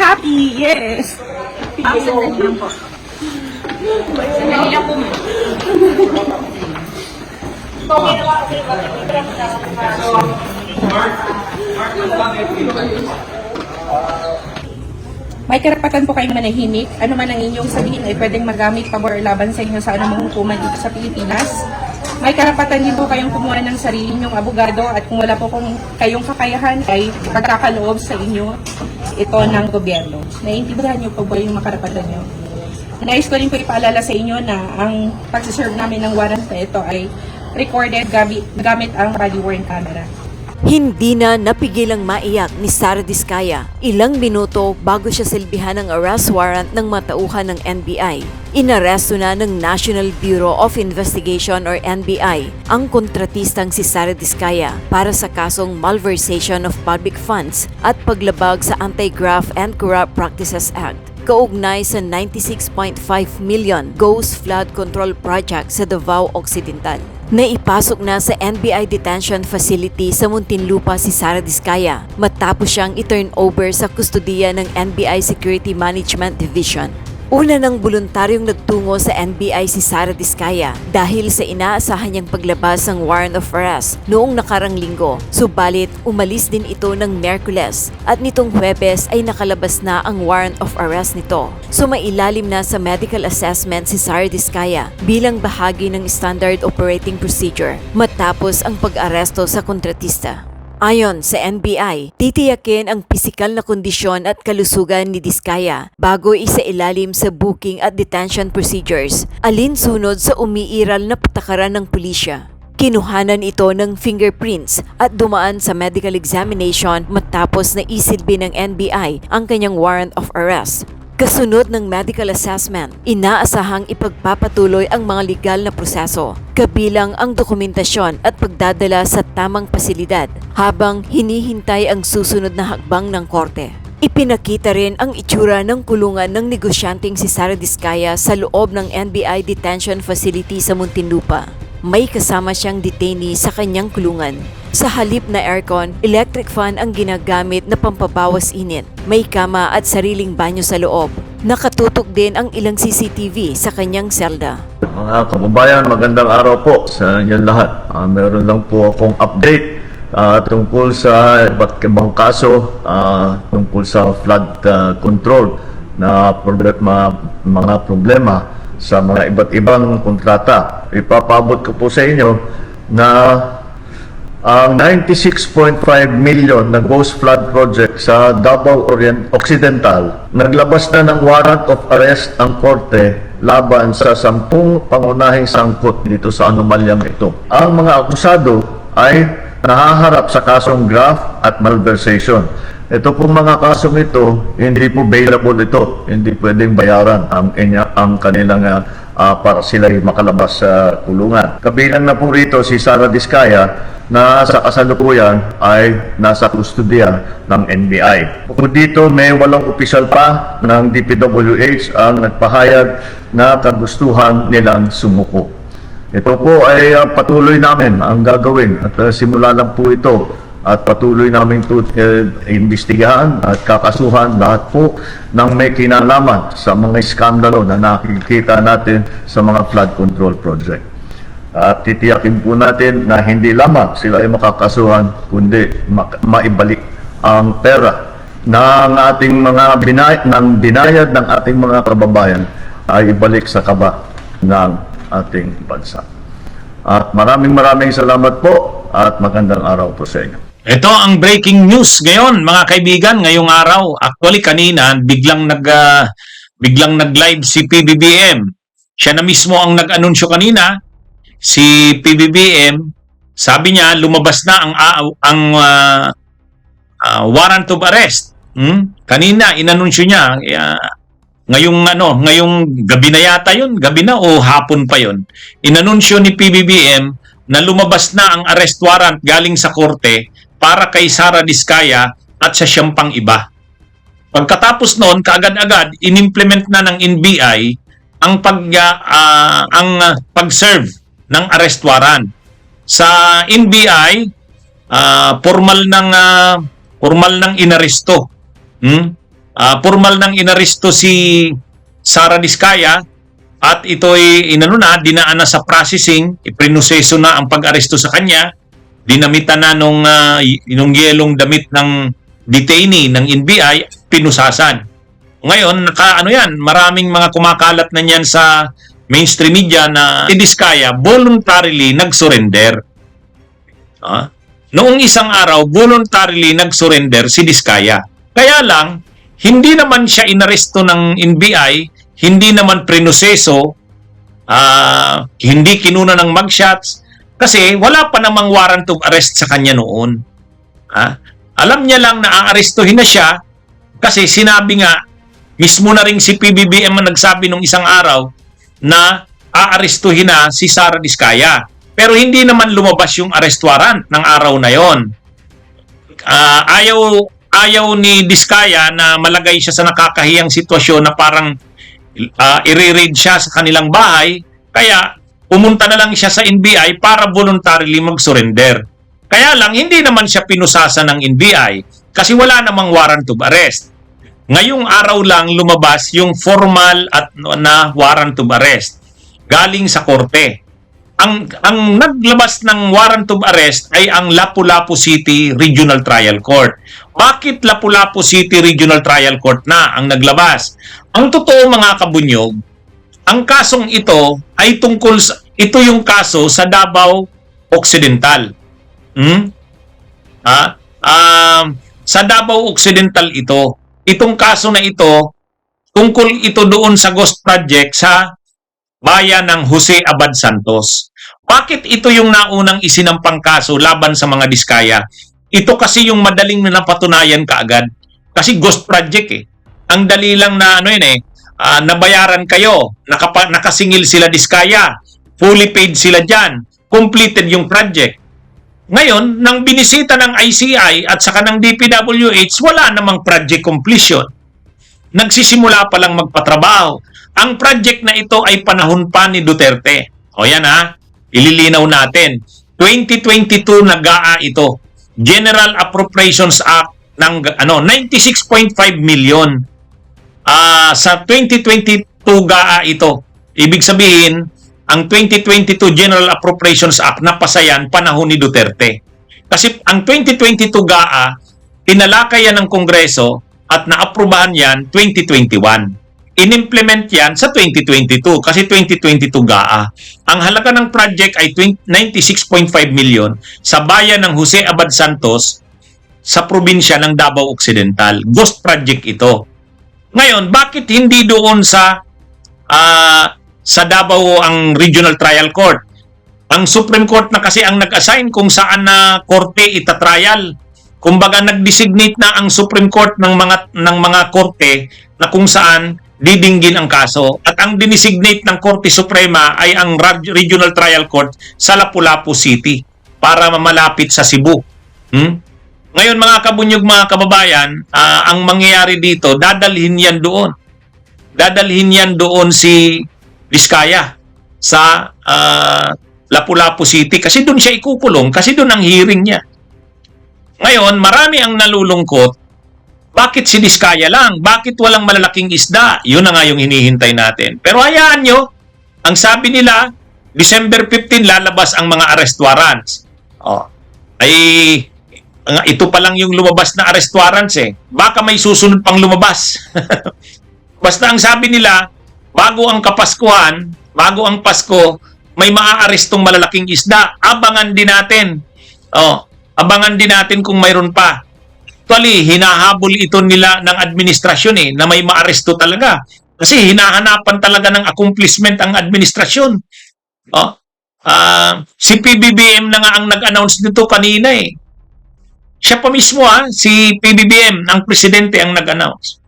happy, yes. Sandali lang po. Sandali lang po. May karapatan po kayong manahimik. Ano man ang inyong sabihin ay pwedeng magamit pabor o laban sa inyo sa anumang hukuman dito sa Pilipinas. May karapatan din po kayong kumuha ng sarili ninyong abogado at kung wala po kayong kakayahan ay pagkakaloob sa inyo ito ng gobyerno. Naiintindihan niyo po ba yung makarapatan niyo? Nais ko rin po ipaalala sa inyo na ang pagsiserve namin ng warrant na ito ay recorded gamit ang body-worn camera. Hindi na napigilang maiyak ni Sara Diskaya ilang minuto bago siya silbihan ng arrest warrant ng matauhan ng NBI. Inaresto na ng National Bureau of Investigation or NBI ang kontratistang si Sara Diskaya para sa kasong malversation of public funds at paglabag sa Anti-Graft and Corrupt Practices Act kaugnay sa 96.5 million Ghost Flood Control Project sa Davao Occidental. Naipasok na sa NBI Detention Facility sa Muntinlupa si Sara Diskaya matapos siyang i-turn over sa kustodiya ng NBI Security Management Division. Una ng voluntaryong nagtungo sa NBI si Sara Diskaya dahil sa inaasahan niyang paglabas ng warrant of arrest noong nakarang linggo. Subalit, umalis din ito ng Miyerkules at nitong Huwebes ay nakalabas na ang warrant of arrest nito. Sumailalim na sa medical assessment si Sara Diskaya bilang bahagi ng Standard Operating Procedure matapos ang pag-aresto sa kontratista. Ayon sa NBI, titiyakin ang pisikal na kondisyon at kalusugan ni Diskaya bago isailalim sa booking at detention procedures, alinsunod sa umiiral na patakaran ng pulisya. Kinuhanan ito ng fingerprints at dumaan sa medical examination matapos na isilbi ng NBI ang kanyang warrant of arrest. Kasunod ng medical assessment, inaasahang ipagpapatuloy ang mga legal na proseso, kabilang ang dokumentasyon at pagdadala sa tamang pasilidad habang hinihintay ang susunod na hakbang ng korte. Ipinakita rin ang itsura ng kulungan ng negosyanteng si Sara Diskaya sa loob ng NBI Detention Facility sa Muntinlupa. May kasama siyang detainee sa kanyang kulungan. Sa halip na aircon, electric fan ang ginagamit na pampabawas init. May kama at sariling banyo sa loob. Nakatutok din ang ilang CCTV sa kanyang selda. Mga kababayan, magandang araw po sa inyong lahat. Meron lang po akong update tungkol sa iba't ibang kaso tungkol sa flood control na mga problema sa mga iba't ibang kontrata. Ipapabot ko po sa inyo na ang 96.5 million na Ghost Flood Project sa Davao Occidental, naglabas na ng warrant of arrest ang korte laban sa 10 pangunahing sangkot dito sa anomalyang ito. Ang mga akusado ay nahaharap sa kasong graft at malversation. Ito pong mga kasong ito, hindi po bailable ito. Hindi pwedeng bayaran ang kanilang para sila makalabas sa kulungan. Kabilang na po rito si Sara Diskaya na sa kasalukuyan ay nasa kustodiya ng NBI. Bukod dito, may 8 opisyal pa ng DPWH ang nagpahayag na kagustuhan nilang sumuko. Ito po ay patuloy namin ang gagawin at simula lang po ito at patuloy namin imbestigahan at kakasuhan lahat po ng may kinalaman sa mga iskandalo na nakikita natin sa mga flood control project. At titiyakin po natin na hindi lamang sila ay makakasuhan, kundi maibalik ang pera ng ating mga binayad ng ating mga kababayan ay ibalik sa kaba ng ating bansa. At maraming salamat po at magandang araw po sa inyo. Ito ang breaking news ngayon, mga kaibigan, ngayong araw. Actually kanina biglang nag-live si PBBM. Siya na mismo ang nag-anunsyo kanina. Si PBBM, sabi niya lumabas na ang warrant of arrest. Kanina inanunsyo niya ngayong gabi na yata 'yun, gabi na o hapon pa 'yun. Inanunsyo ni PBBM na lumabas na ang arrest warrant galing sa korte para kay Sara Diskaya at sa siyang pang iba. Pagkatapos noon, kaagad-agad inimplement na ng NBI ang pag-serve ng arrest warrant. Sa NBI, formal nang inaresto Formal nang inaresto si Sara Diskaya at ito'y dinaan na sa processing, iprinuseso na ang pag-aresto sa kanya, dinamitan na nung yelong damit ng detainee ng NBI, pinusasan. Ngayon, maraming mga kumakalat na niyan sa mainstream media na si Diskaya voluntarily nag-surrender. Noong isang araw, voluntarily nag-surrender si Diskaya. Kaya lang, hindi naman siya inaresto ng NBI, hindi naman prinuseso, hindi kinuna ng mugshots, kasi wala pa namang warrant of arrest sa kanya noon. Alam niya lang na aarestuhin na siya kasi sinabi nga, mismo na rin si PBBM ang nagsabi nung isang araw na aarestuhin na si Sara Diskaya. Pero hindi naman lumabas yung arrest warrant ng araw na yon. Ayaw ni Diskaya na malagay siya sa nakakahiyang sitwasyon na parang i-raid siya sa kanilang bahay, kaya pumunta na lang siya sa NBI para voluntarily mag-surrender. Kaya lang, hindi naman siya pinusasa ng NBI kasi wala namang warrant of arrest. Ngayong araw lang lumabas yung formal at na warrant of arrest galing sa korte. Ang naglabas ng warrant of arrest ay ang Lapu-Lapu City Regional Trial Court. Bakit Lapu-Lapu City Regional Trial Court na ang naglabas? Ang totoo mga kabunyog, ang kasong ito ay tungkol sa, ito yung kaso sa Davao Occidental. Sa Davao Occidental ito. Itong kaso na ito, tungkol ito doon sa ghost project sa bayan ng Jose Abad Santos. Bakit ito yung naunang isinampang kaso laban sa mga Diskaya? Ito kasi yung madaling napatunayan kaagad. Kasi ghost project eh. Ang dali lang na nabayaran kayo, nakasingil sila Diskaya, fully paid sila dyan, completed yung project. Ngayon, nang binisita ng ICI at saka ng DPWH, wala namang project completion. Nagsisimula pa lang magpatrabaho. Ang project na ito ay panahon pa ni Duterte. O yan ililinaw natin. 2022 nag-GAA ito. General Appropriations Act ng 96.5 million. Sa 2022 GAA ito. Ibig sabihin, ang 2022 General Appropriations Act napasayan panahon ni Duterte. Kasi ang 2022 GAA, tinalakay yan ng Kongreso at naaprubahan yan 2021. In-implement yan sa 2022 kasi 2022 GAA. Ang halaga ng project ay 96.5 million sa bayan ng Jose Abad Santos sa probinsya ng Davao Occidental. Ghost project ito. Ngayon, bakit hindi doon sa Davao ang Regional Trial Court? Ang Supreme Court na kasi ang nag-assign kung saan na korte itatrial. Kumbaga nag-designate na ang Supreme Court ng mga korte na kung saan didinggin ang kaso. At ang dinesignate ng Korte Suprema ay ang Regional Trial Court sa Lapu-Lapu City para malapit sa Cebu. Ngayon mga kabunyog, mga kababayan, ang mangyayari dito, dadalhin yan doon. Dadalhin yan doon si Diskaya sa Lapu-Lapu City kasi doon siya ikukulong, kasi doon ang hearing niya. Ngayon, marami ang nalulungkot. Bakit si Diskaya lang? Bakit walang malalaking isda? Yun na nga yung hinihintay natin. Pero hayaan nyo, ang sabi nila, December 15 lalabas ang mga arrest warrants. Ito pa lang yung lumabas na arrest warrants eh. Baka may susunod pang lumabas. Basta ang sabi nila, bago ang Kapaskuhan, bago ang Pasko, may maaarestong malalaking isda. Abangan din natin. Abangan din natin kung mayroon pa. Actually, hinahabol ito nila ng administrasyon na may maaresto talaga. Kasi hinahanapan talaga ng accomplishment ang administrasyon. Si PBBM na nga ang nag-announce nito kanina eh. Siya pa mismo si PBBM, ang presidente ang nag-announce.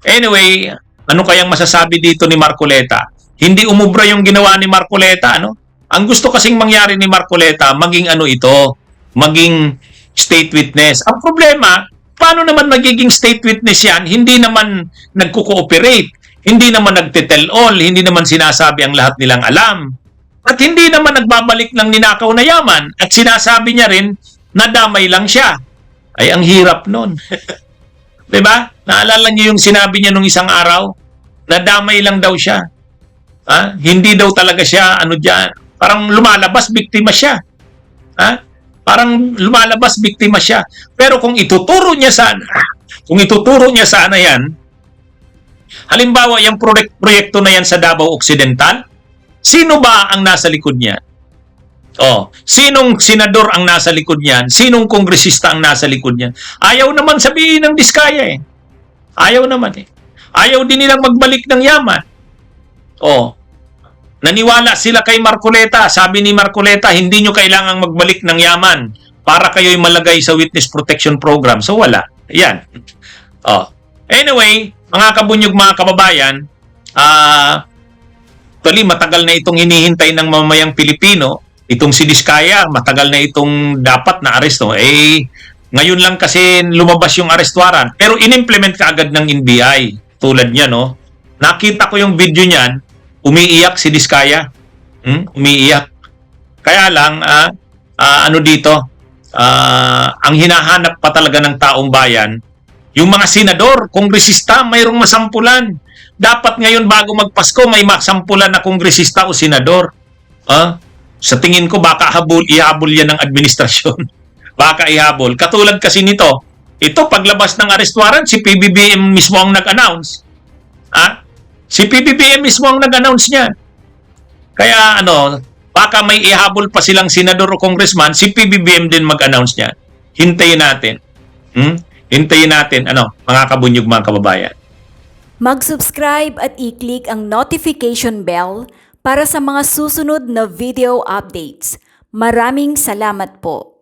Anyway, ano kayang masasabi dito ni Marcoleta? Hindi umubra yung ginawa ni Marcoleta, Ang gusto kasing mangyari ni Marcoleta, maging maging state witness. Ang problema, paano naman magiging state witness yan? Hindi naman nagko-cooperate, hindi naman nagte-tell all, hindi naman sinasabi ang lahat nilang alam. At hindi naman nagbabalik ng ninakaw na yaman at sinasabi niya rin na damay lang siya. Ay, ang hirap nun. Diba? Naalala niyo yung sinabi niya nung isang araw? Nadamay lang daw siya. Hindi daw talaga siya, parang lumalabas, biktima siya. Parang lumalabas, biktima siya. Pero kung ituturo niya sana yan, halimbawa, yung proyekto na yan sa Davao Occidental, sino ba ang nasa likod niya? Sinong senador ang nasa likod niyan? Sinong kongresista ang nasa likod niyan? Ayaw naman sabihin ng Diskaya eh. Ayaw naman eh. Ayaw din nilang magbalik ng yaman. Naniwala sila kay Marcoleta. Sabi ni Marcoleta, hindi nyo kailangang magbalik ng yaman para kayo'y malagay sa Witness Protection Program. So wala. Yan. Anyway, mga kabunyog, mga kababayan, actually, matagal na itong hinihintay ng mamamayang Pilipino. Itong si Diskaya, matagal na itong dapat na aresto. Ngayon lang kasi lumabas yung arrest warrant. Pero inimplement ka agad ng NBI. Tulad niya, no? Nakita ko yung video niyan, umiiyak si Diskaya. Umiiyak. Kaya lang, ang hinahanap pa talaga ng taong bayan, yung mga senador, kongresista, mayroong masampulan. Dapat ngayon bago magpasko, may masampulan na kongresista o senador. Sa tingin ko, baka ihabol yan ng administrasyon. Baka ihabol. Katulad kasi nito, ito paglabas ng arrest warrant, si PBBM mismo ang nag-announce. Si PBBM mismo ang nag-announce niyan. Kaya baka may ihabol pa silang senador o congressman, si PBBM din mag-announce niyan. Hintayin natin. Hintayin natin, mga kabunyog, mga kababayan. Mag-subscribe at i-click ang notification bell para sa mga susunod na video updates. Maraming salamat po.